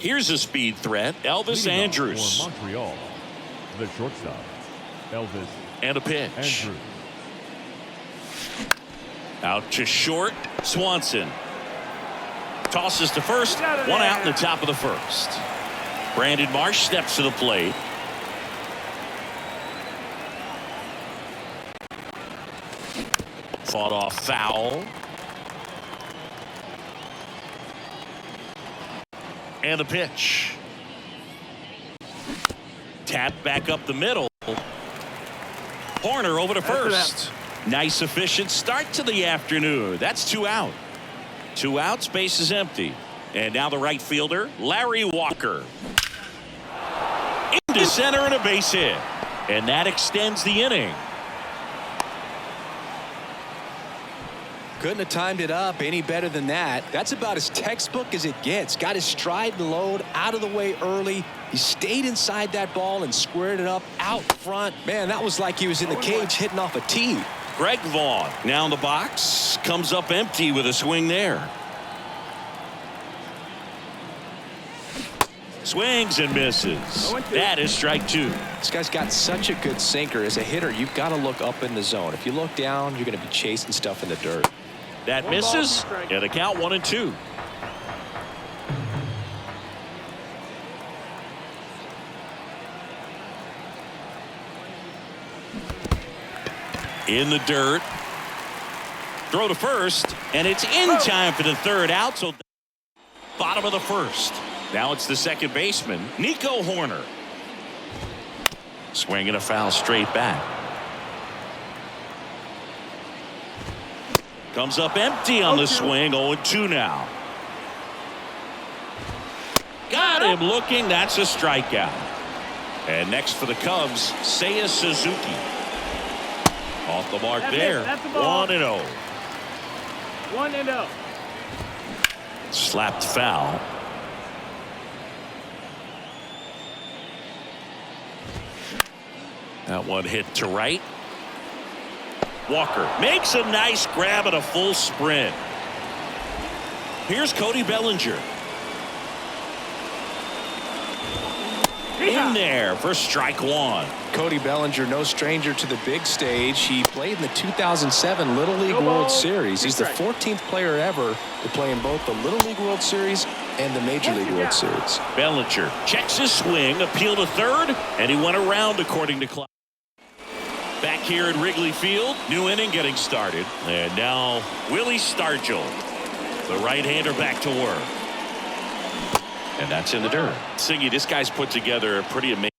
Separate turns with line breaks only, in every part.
Here's a speed threat, Elvis Andrus.
For Montreal, the shortstop, Elvis
And a pitch.
Andrus.
Out to short, Swanson. Tosses to first, one out in the top of the first. Brandon Marsh steps to the plate. Fought off foul. And a pitch. Tap back up the middle. Horner over to first. Nice efficient start to the afternoon. That's 2 out. 2 outs, base is empty. And now the right fielder, Larry Walker. Into center and a base hit. And that extends the inning.
Couldn't have timed it up any better than that. That's about as textbook as it gets. Got his stride and load out of the way early. He stayed inside that ball and squared it up out front. Man, that was like he was in the cage hitting off a tee.
Greg Vaughn now in the box. Comes up empty with a swing there. Swings and misses. That is strike 2.
This guy's got such a good sinker. As a hitter, you've got to look up in the zone. If you look down, you're going to be chasing stuff in the dirt.
That misses, and a count 1-2. In the dirt. Throw to first, and it's in time for the third out. So bottom of the first. Now it's the second baseman, Nico Horner. Swinging a foul straight back. Comes up empty on the swing. 0-2 now. Got him looking. That's a strikeout. And next for the Cubs, Seiya Suzuki. Off the mark there. 1-0.
1-0.
Slapped foul. That one hit to right. Walker makes a nice grab at a full sprint. Here's Cody Bellinger. In there for strike 1.
Cody Bellinger, no stranger to the big stage. He played in the 2007 Little League World Series. He's the 14th player ever to play in both the Little League World Series and the Major League World Series.
Bellinger checks his swing, appeal to third, and he went around according to clock. Back here at Wrigley Field, new inning getting started. And now Willie Stargell, the right-hander, back to work. And that's in the dirt. Singy, this guy's put together a pretty amazing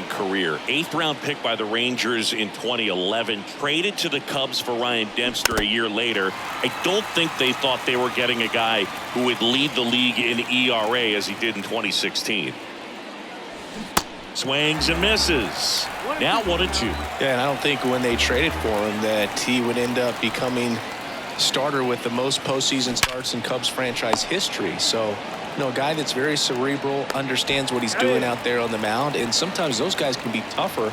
career. 8th round pick by the Rangers in 2011. Traded to the Cubs for Ryan Dempster a year later. I don't think they thought they were getting a guy who would lead the league in ERA as he did in 2016. Swings and misses. Now 1-2.
Yeah, and I don't think when they traded for him that he would end up becoming starter with the most postseason starts in Cubs franchise history. So, you know, a guy that's very cerebral, understands what he's doing out there on the mound, and sometimes those guys can be tougher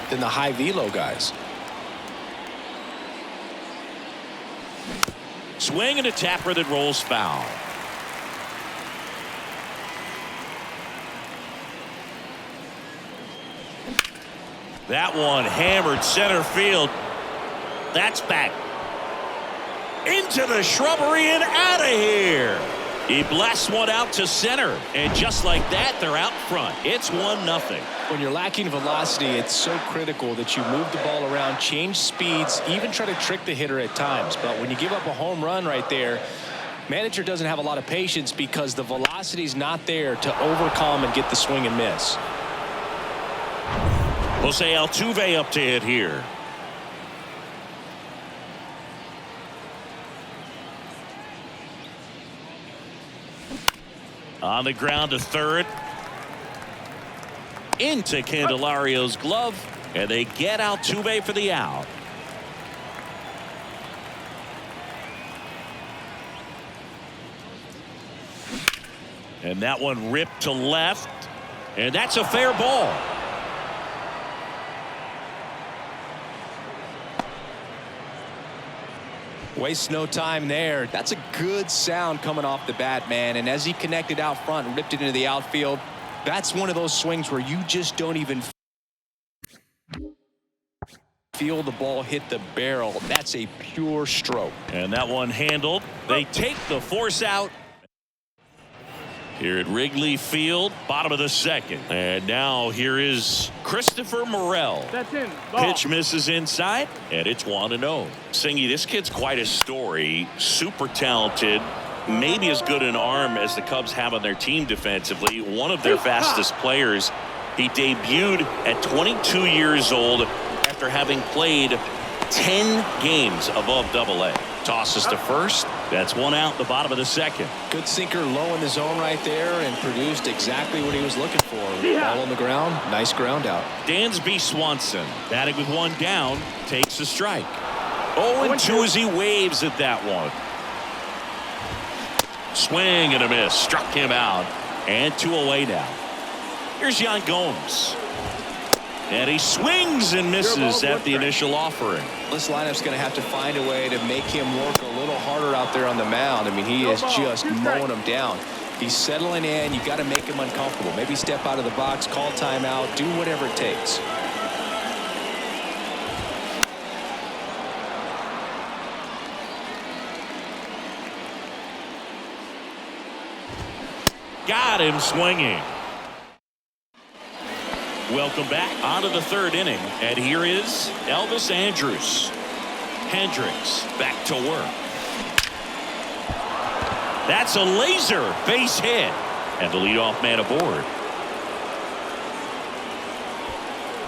than the high velo guys.
Swing and a tapper that rolls foul. That one hammered center field. That's back into the shrubbery and out of here. He blasts one out to center, and just like that, they're out front. It's 1-0.
When you're lacking velocity, it's so critical that you move the ball around, change speeds, even try to trick the hitter at times. But when you give up a home run right there, manager doesn't have a lot of patience because the velocity's not there to overcome and get the swing and miss.
Jose Altuve up to hit here. On the ground to third. Into Candelario's glove. And they get Altuve for the out. And that one ripped to left. And that's a fair ball.
Waste no time there. That's a good sound coming off the bat, man. And as he connected out front and ripped it into the outfield, that's one of those swings where you just don't even feel the ball hit the barrel. That's a pure stroke.
And that one handled. They take the force out. Here at Wrigley Field, bottom of the second. And now here is Christopher Morel.
That's in. Ball.
Pitch misses inside, and it's 1-0. Singy, this kid's quite a story. Super talented. Maybe as good an arm as the Cubs have on their team defensively. One of their fastest players. He debuted at 22 years old after having played 10 games above Double-A. Tosses to first. That's one out in the bottom of the second.
Good sinker low in the zone right there and produced exactly what he was looking for. Ball on the ground. Nice ground out.
Dansby Swanson batting with one down, takes a strike. 0-2 as he waves at that one. Swing and a miss. Struck him out. And 2 away now. Here's Yan Gomes. And he swings and misses at the initial offering.
This lineup's going to have to find a way to make him work a little harder out there on the mound. I mean, he is just mowing him down. He's settling in. You got to make him uncomfortable. Maybe step out of the box, call timeout, do whatever it takes.
Got him swinging. Welcome back onto the third inning, and here is Elvis Andrus. Hendricks back to work. That's a laser base hit, and the leadoff man aboard.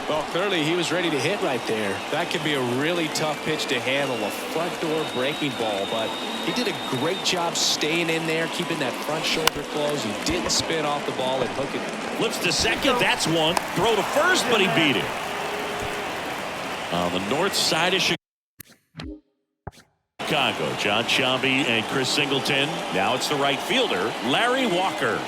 Well, clearly he was ready to hit right there. That could be a really tough pitch to handle, a front door breaking ball, but he did a great job staying in there, keeping that front shoulder closed. He didn't spin off the ball and hook it.
Flips to second. That's one. Throw to first, but he beat it. On the north side of Chicago, John Sciambi and Chris Singleton. Now it's the right fielder, Larry Walker.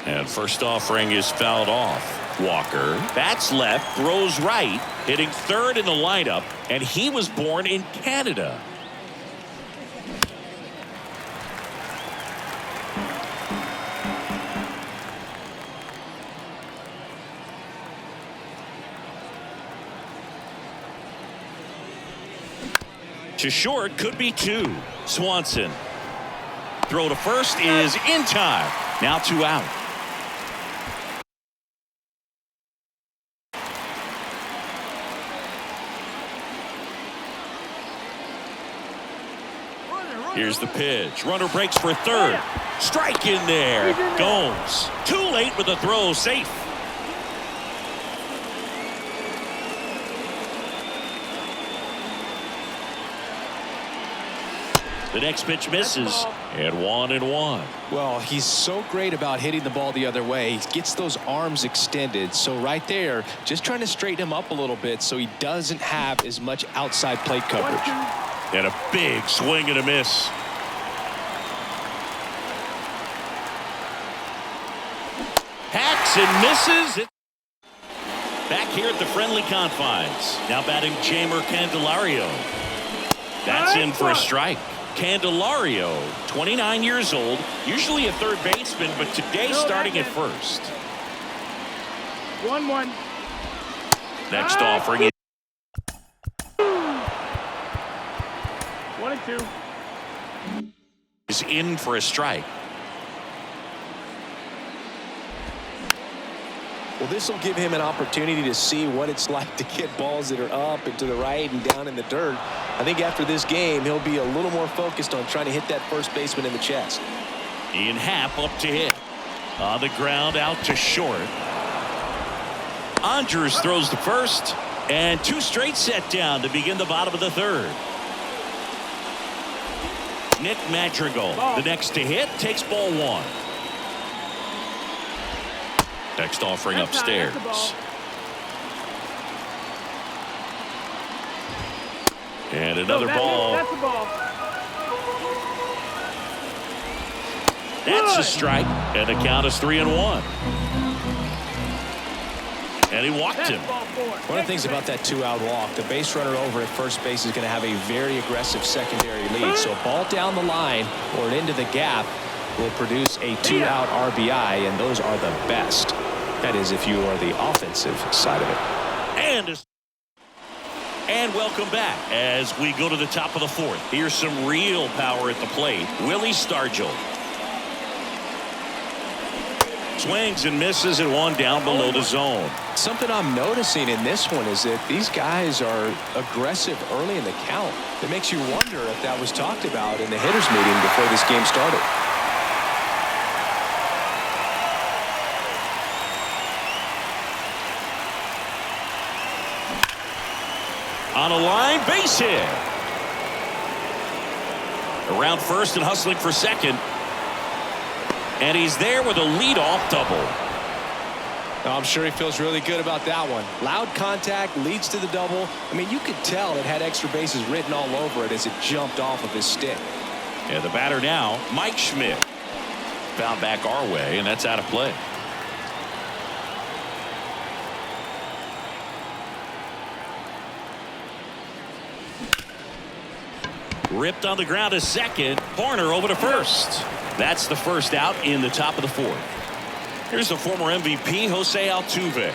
And first offering is fouled off. Walker bats left, throws right, hitting third in the lineup, and he was born in Canada. To short, could be 2. Swanson. Throw to first is in time. Now 2 out. Here's the pitch. Runner breaks for third. Strike in there. Gomes. Too late with the throw. Safe. The next pitch misses. And 1-1.
Well, he's so great about hitting the ball the other way. He gets those arms extended. So right there, just trying to straighten him up a little bit so he doesn't have as much outside plate coverage.
And a big swing and a miss. Hacks and misses. Back here at the friendly confines. Now batting Jeimer Candelario. That's in for a strike. Candelario, 29 years old, usually a third baseman, but today starting at first.
1-1.
Next offering is
1-2.
is in for a strike.
Well, this will give him an opportunity to see what it's like to get balls that are up and to the right and down in the dirt. I think after this game, he'll be a little more focused on trying to hit that first baseman in the chest.
Ian Happ up to hit. On the ground, out to short. Andrus throws to first, and 2 straight set down to begin the bottom of the third. Nick Madrigal, the next to hit, takes ball 1. Next offering upstairs. And another ball.
That's a ball.
That's a strike, and the count is 3-1. And he walked him.
One of the things about that 2-out walk, the base runner over at first base is going to have a very aggressive secondary lead. So a ball down the line or into the gap will produce a 2-out RBI, and those are the best. That is, if you are the offensive side of it.
And welcome back as we go to the top of the fourth. Here's some real power at the plate. Willie Stargell. Swings and misses at one down below the zone.
Something I'm noticing in this one is that these guys are aggressive early in the count. It makes you wonder if that was talked about in the hitters meeting before this game started.
On a line, base hit. Around first and hustling for second. And he's there with a leadoff double.
I'm sure he feels really good about that one. Loud contact leads to the double. I mean, you could tell it had extra bases written all over it as it jumped off of his stick.
And the batter now, Mike Schmidt. Found back our way, and that's out of play. Ripped on the ground to second. Horner over to first. That's the first out in the top of the fourth. Here's the former MVP, Jose Altuve.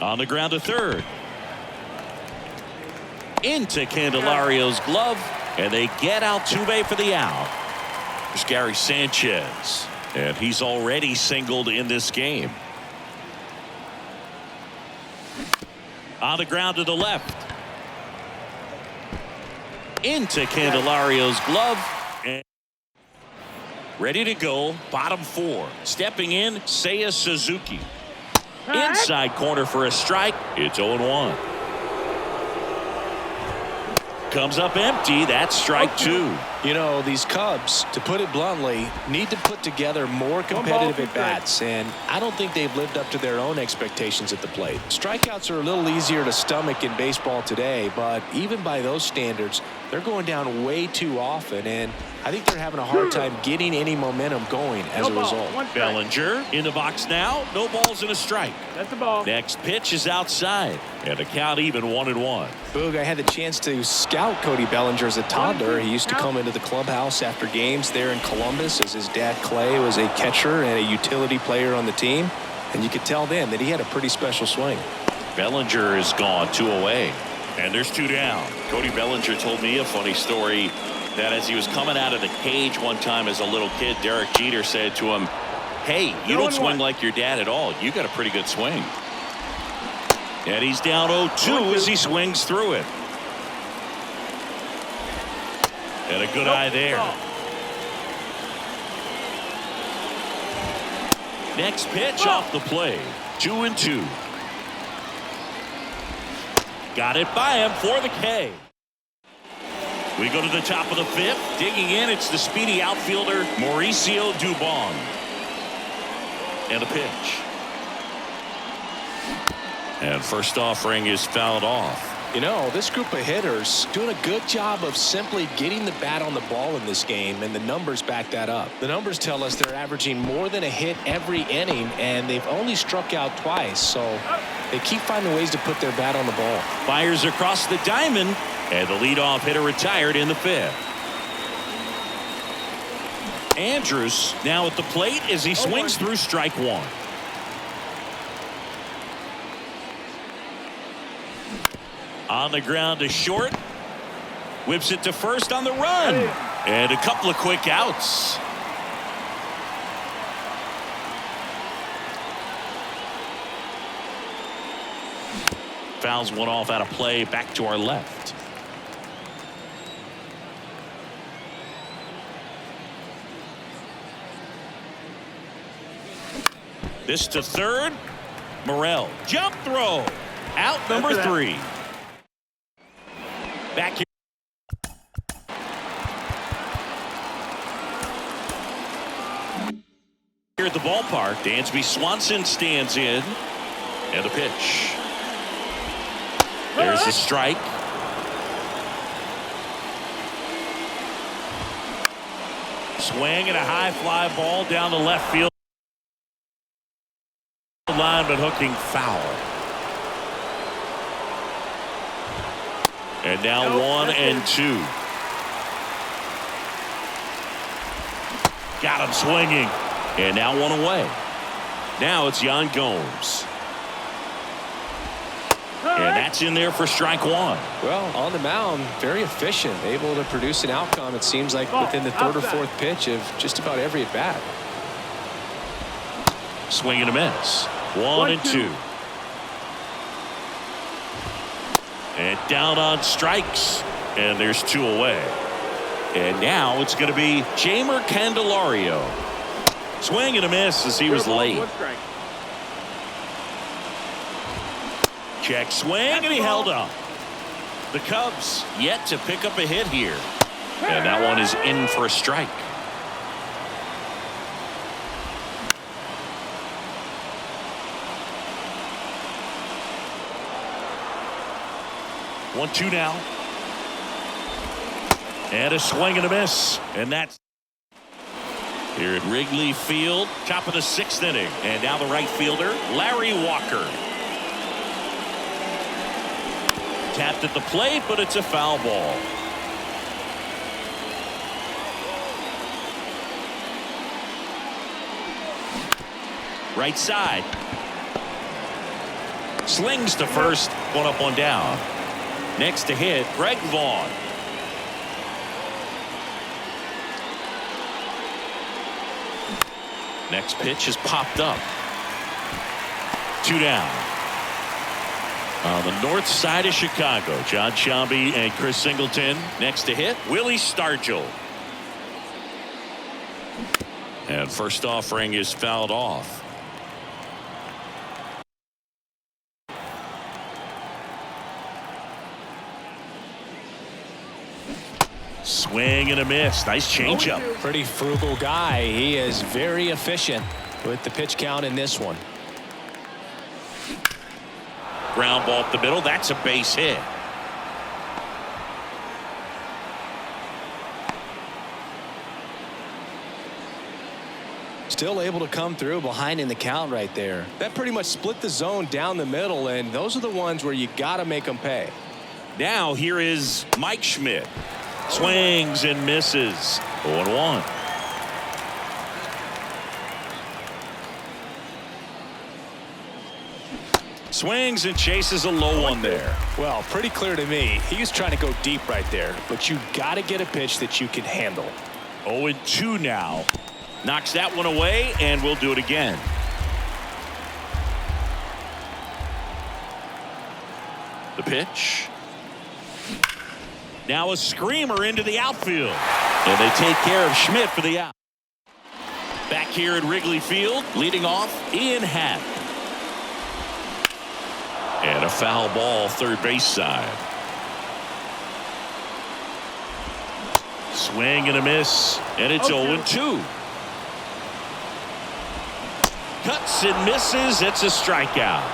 On the ground to third. Into Candelario's glove, and they get Altuve for the out. There's Gary Sanchez, and he's already singled in this game. On the ground to the left. Into Candelario's glove. And ready to go. Bottom four. Stepping in, Seiya Suzuki. Inside corner for a strike. It's 0-1. Comes up empty. That's strike two.
You know, these Cubs, to put it bluntly, need to put together more competitive at-bats, and I don't think they've lived up to their own expectations at the plate. Strikeouts are a little easier to stomach in baseball today, but even by those standards, they're going down way too often, and I think they're having a hard time getting any momentum going as a result.
Bellinger in the box now. No balls and a strike.
That's the ball.
Next pitch is outside, and the count even 1-1.
Boog, I had the chance to scout Cody Bellinger as a toddler. He used to come into the clubhouse after games there in Columbus as his dad Clay was a catcher and a utility player on the team, and you could tell then that he had a pretty special swing.
Bellinger is gone, 2 away, and there's 2 down. Cody Bellinger told me a funny story that as he was coming out of the cage one time as a little kid, Derek Jeter said to him, "Hey, you don't swing like your dad at all. You got a pretty good swing." And he's down 0-2 as he swings through it. And a good eye there. Next pitch off the plate. 2-2. Got it by him for the K. We go to the top of the fifth. Digging in, it's the speedy outfielder Mauricio Dubon. And a pitch. And first offering is fouled off.
You know, this group of hitters doing a good job of simply getting the bat on the ball in this game, and the numbers back that up. The numbers tell us they're averaging more than a hit every inning, and they've only struck out twice, so they keep finding ways to put their bat on the ball.
Fires across the diamond, and the leadoff hitter retired in the fifth. Andrews now at the plate as he swings through strike one. On the ground to short. Whips it to first on the run. And a couple of quick outs. Fouls one off out of play, back to our left. This to third. Morel. Jump throw. Out number 3. Back here. Here at the ballpark, Dansby Swanson stands in. And a pitch. There's a strike. Swing and a high fly ball down the left field line, but hooking foul. And now 1-2. Got him swinging. And now one away. Now it's Yan Gomes. And that's in there for strike one.
Well, on the mound, very efficient, able to produce an outcome, it seems like, within the third or fourth pitch of just about every at bat.
Swing and a miss. 1-2. And down on strikes. And there's 2 away. And now it's going to be Jamer Candelario. Swing and a miss as he was late. Check swing, and he held up. The Cubs yet to pick up a hit here. And that one is in for a strike. One, two now. And a swing and a miss. And that's here at Wrigley Field, top of the 6th inning. And now the right fielder, Larry Walker. Tapped at the plate, but it's a foul ball. Right side. Slings to first. One up, one down. Next to hit, Greg Vaughn. Next pitch is popped up. 2 down. On the north side of Chicago, John Shelby and Chris Singleton. Next to hit, Willie Stargell. And first offering is fouled off. Swing and a miss. Nice changeup.
Pretty frugal guy. He is very efficient with the pitch count in this one.
Ground ball up the middle. That's a base hit.
Still able to come through behind in the count right there. That pretty much split the zone down the middle, and those are the ones where you got to make them pay.
Now here is Mike Schmidt. Swings and misses. 0-1. Swings and chases a low one there.
Well, pretty clear to me. He was trying to go deep right there, but you got to get a pitch that you can handle.
0-2 now. Knocks that one away, and we'll do it again. The pitch. Now a screamer into the outfield. And they take care of Schmidt for the out. Back here at Wrigley Field, leading off, Ian Happ. And a foul ball, third base side. Swing and a miss, and it's 0-2. Cuts and misses. It's a strikeout.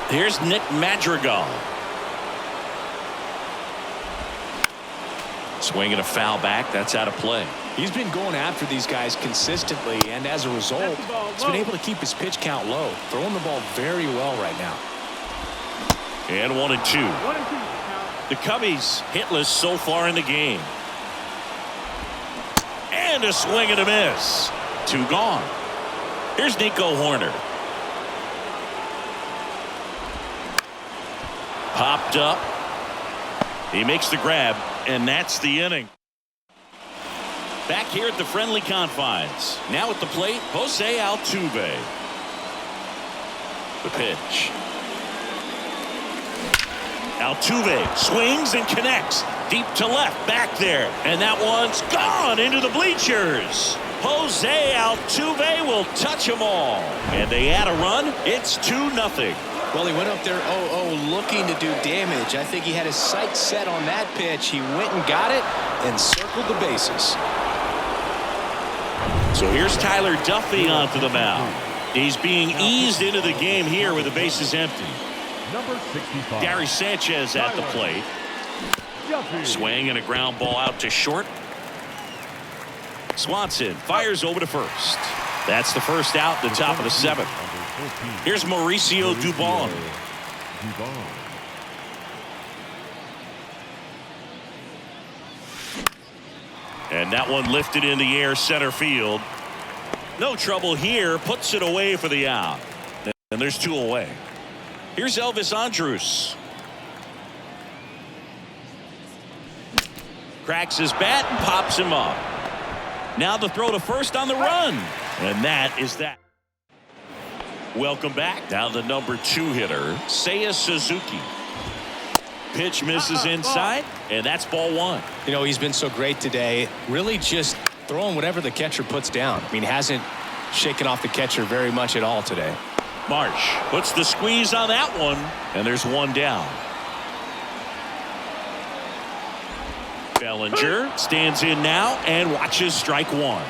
Here's Nick Madrigal. Swing and a foul back. That's out of play.
He's been going after these guys consistently, and as a result, he's been able to keep his pitch count low, throwing the ball very well right now.
And 1-2. The Cubbies hitless so far in the game. And a swing and a miss. 2 gone. Here's Nico Horner. Popped up. He makes the grab, and that's the inning. Back here at the friendly confines. Now at the plate, Jose Altuve. The pitch. Altuve swings and connects deep to left, back there, and that one's gone into the bleachers. Jose Altuve will touch them all, and they add a run. It's 2-0.
Well, he went up there 0-0 looking to do damage. I think he had his sights set on that pitch. He went and got it and circled the bases.
So here's Tyler Duffy onto the mound. He's being eased into the game here with the bases empty.
Number 65.
Gary Sanchez at the plate. Swing and a ground ball out to short. Swanson fires over to first. That's the first out, the top of the seventh. Here's Mauricio Dubon. And that one lifted in the air center field. No trouble here. Puts it away for the out. And there's two away. Here's Elvis Andrus. Cracks his bat and pops him up. Now the throw to first on the run. And that is that. Welcome back. Now the number 2 hitter, Seiya Suzuki. Pitch misses inside, and that's ball 1.
You know, he's been so great today. Really just throwing whatever the catcher puts down. I mean, hasn't shaken off the catcher very much at all today.
Marsh puts the squeeze on that one, and there's one down. Bellinger stands in now and watches strike 1.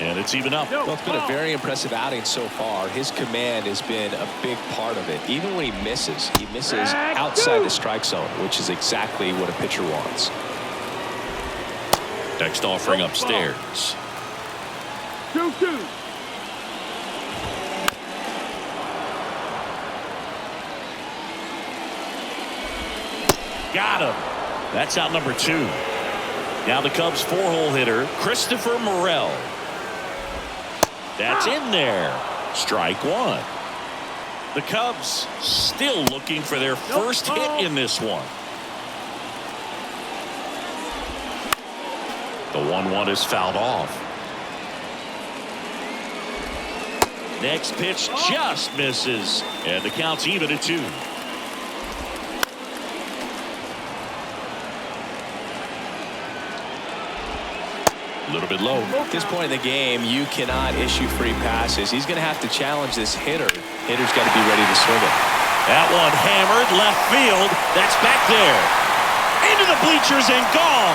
And it's even up.
Well, it's been a very impressive outing so far. His command has been a big part of it. Even when he misses outside the strike zone, which is exactly what a pitcher wants.
Next offering upstairs.
2-2.
Got him. That's out number 2. Now the Cubs 4-hole hitter, Christopher Morel. That's in there. Strike 1. The Cubs still looking for their first hit in this one. The 1-1 is fouled off. Next pitch just misses, and the count's even at 2. A little bit low.
At this point in the game, you cannot issue free passes. He's going to have to challenge this hitter. Hitter's got to be ready to swing it.
That one hammered left field. That's back there. Into the bleachers and gone.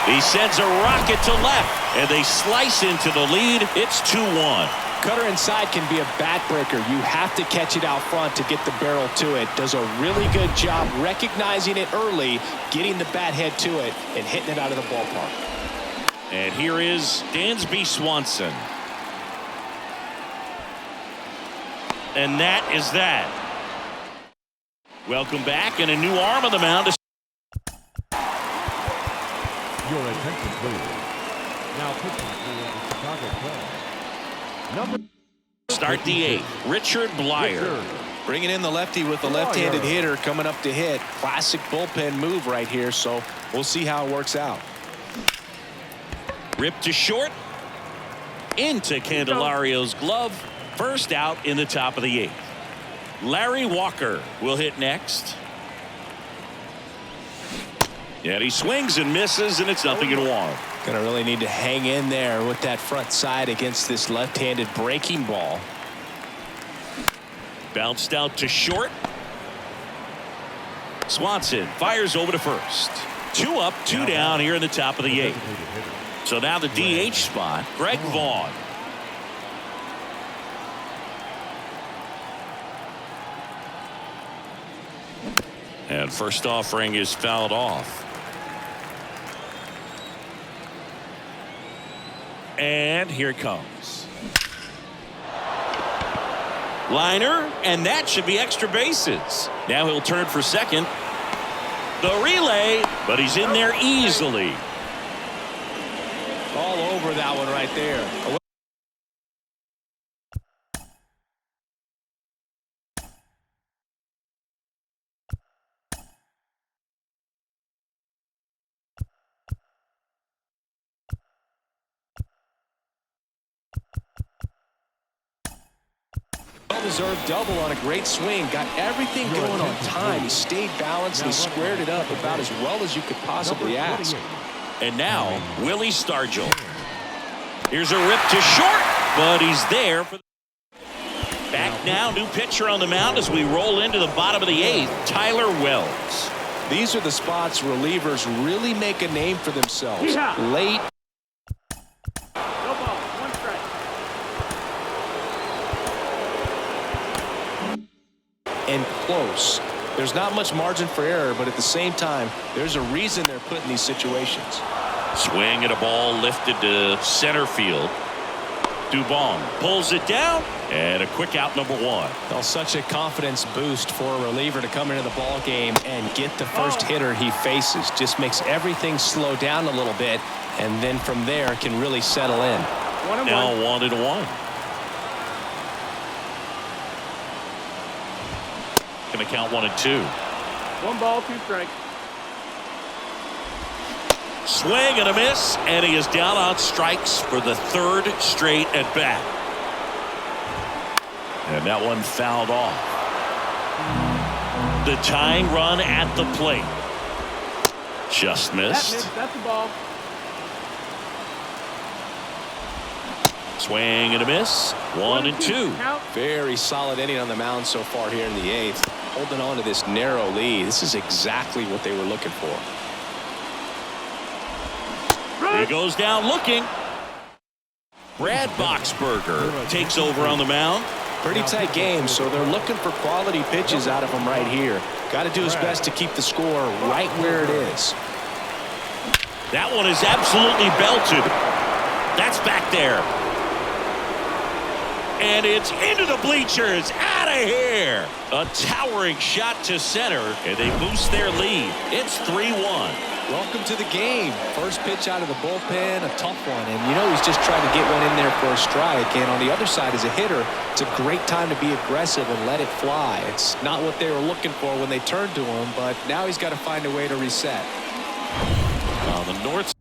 He sends a rocket to left, and they slice into the lead. It's 2-1.
Cutter inside can be a bat breaker. You have to catch it out front to get the barrel to it. Does a really good job recognizing it early, getting the bat head to it, and hitting it out of the ballpark.
And here is Dansby Swanson. And that is that. Welcome back, and a new arm on the mound.
Your attention, please. Now pitching for the Chicago Cubs. Number
Start the 8th. Richard Blyer.
Bringing in the lefty with the left-handed hitter coming up to hit. Classic bullpen move right here, so we'll see how it works out.
Ripped to short. Into Candelario's glove. First out in the top of the 8th. Larry Walker will hit next. And he swings and misses, and it's 0-1.
Gonna really need to hang in there with that front side against this left-handed breaking ball.
Bounced out to short. Swanson fires over to first. 2 up, 2 down here in the top of the 8th. So now the DH spot, Greg Vaughn. And first offering is fouled off. And here it comes. Liner, and that should be extra bases. Now he'll turn for second. The relay, but he's in there easily.
All over that one right there. Well-deserved double on a great swing. Got everything going on time. He stayed balanced and he squared it up about as well as you could possibly ask.
And now, Willie Stargell. Here's a rip to short, but he's there. Back now, new pitcher on the mound as we roll into the bottom of the 8th, Tyler Wells.
These are the spots relievers really make a name for themselves. Late.
No ball, 1 strike.
And close. There's not much margin for error, but at the same time, there's a reason they're put in these situations.
Swing at a ball lifted to center field. Dubon pulls it down, and a quick out, number one.
Well, such a confidence boost for a reliever to come into the ball game and get the first hitter he faces. Just makes everything slow down a little bit, and then from there can really settle in.
Now 1-1. Going to count 1-2.
1 ball, 2 strikes.
Swing and a miss, and he is down on strikes for the 3rd straight at bat. And that one fouled off. The tying run at the plate. Just missed.
That's the ball.
Swing and a miss. 1-2.
Count.
Very solid inning on the mound so far here in the 8th. Holding on to this narrow lead. This is exactly what they were looking for.
He goes down looking. Brad Boxberger takes over on the mound.
Pretty tight game, so they're looking for quality pitches out of him right here. Got to do his best to keep the score right where it is.
That one is absolutely belted. That's back there. And it's into the bleachers. Out of here. A towering shot to center, and they boost their lead. It's 3-1.
Welcome to the game. First pitch out of the bullpen, a tough one. And you know he's just trying to get one in there for a strike. And on the other side, as a hitter, it's a great time to be aggressive and let it fly. It's not what they were looking for when they turned to him, but now he's got to find a way to reset.
On the north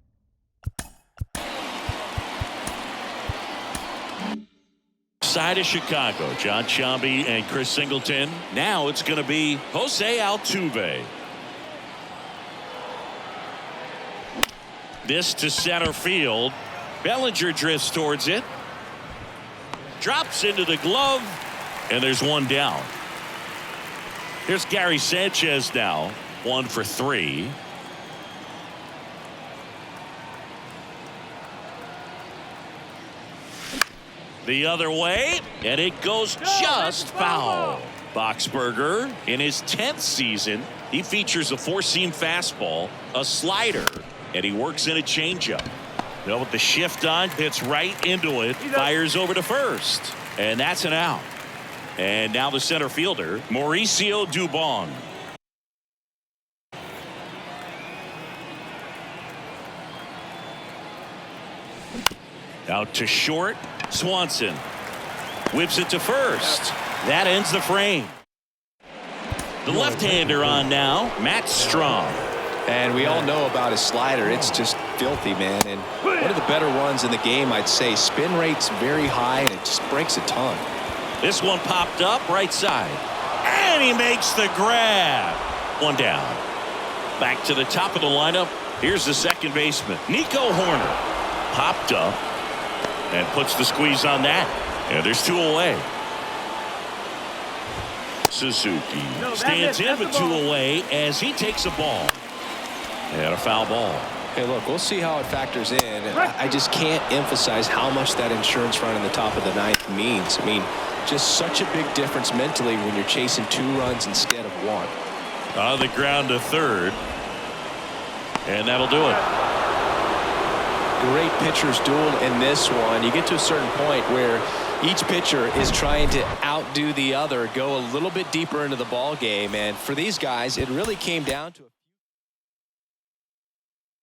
side of Chicago, John Sciambi and Chris Singleton. Now it's going to be Jose Altuve. This to center field. Bellinger drifts towards it. Drops into the glove. And there's one down. Here's Gary Sanchez now. 1 for 3. The other way. And it goes just foul. Boxberger, in his 10th season, he features a 4-seam fastball, a slider, and he works in a changeup. Now with the shift on, hits right into it, fires over to first, and that's an out. And now the center fielder, Mauricio Dubon. Out to short, Swanson whips it to first. That ends the frame. The left-hander on now, Matt Strong.
And we all know about his slider. It's just filthy, man. And one of the better ones in the game, I'd say. Spin rate's very high, and it just breaks a ton.
This one popped up right side. And he makes the grab. One down. Back to the top of the lineup. Here's the second baseman, Nico Horner. Popped up and puts the squeeze on that. And there's 2 away. Suzuki stands in with 2 away as he takes a ball. And a foul ball.
Hey, look, we'll see how it factors in. I just can't emphasize how much that insurance run in the top of the 9th means. I mean, just such a big difference mentally when you're chasing 2 runs instead of 1.
On the ground to third. And that'll do it.
Great pitcher's duel in this one. You get to a certain point where each pitcher is trying to outdo the other, go a little bit deeper into the ball game. And for these guys, it really came down to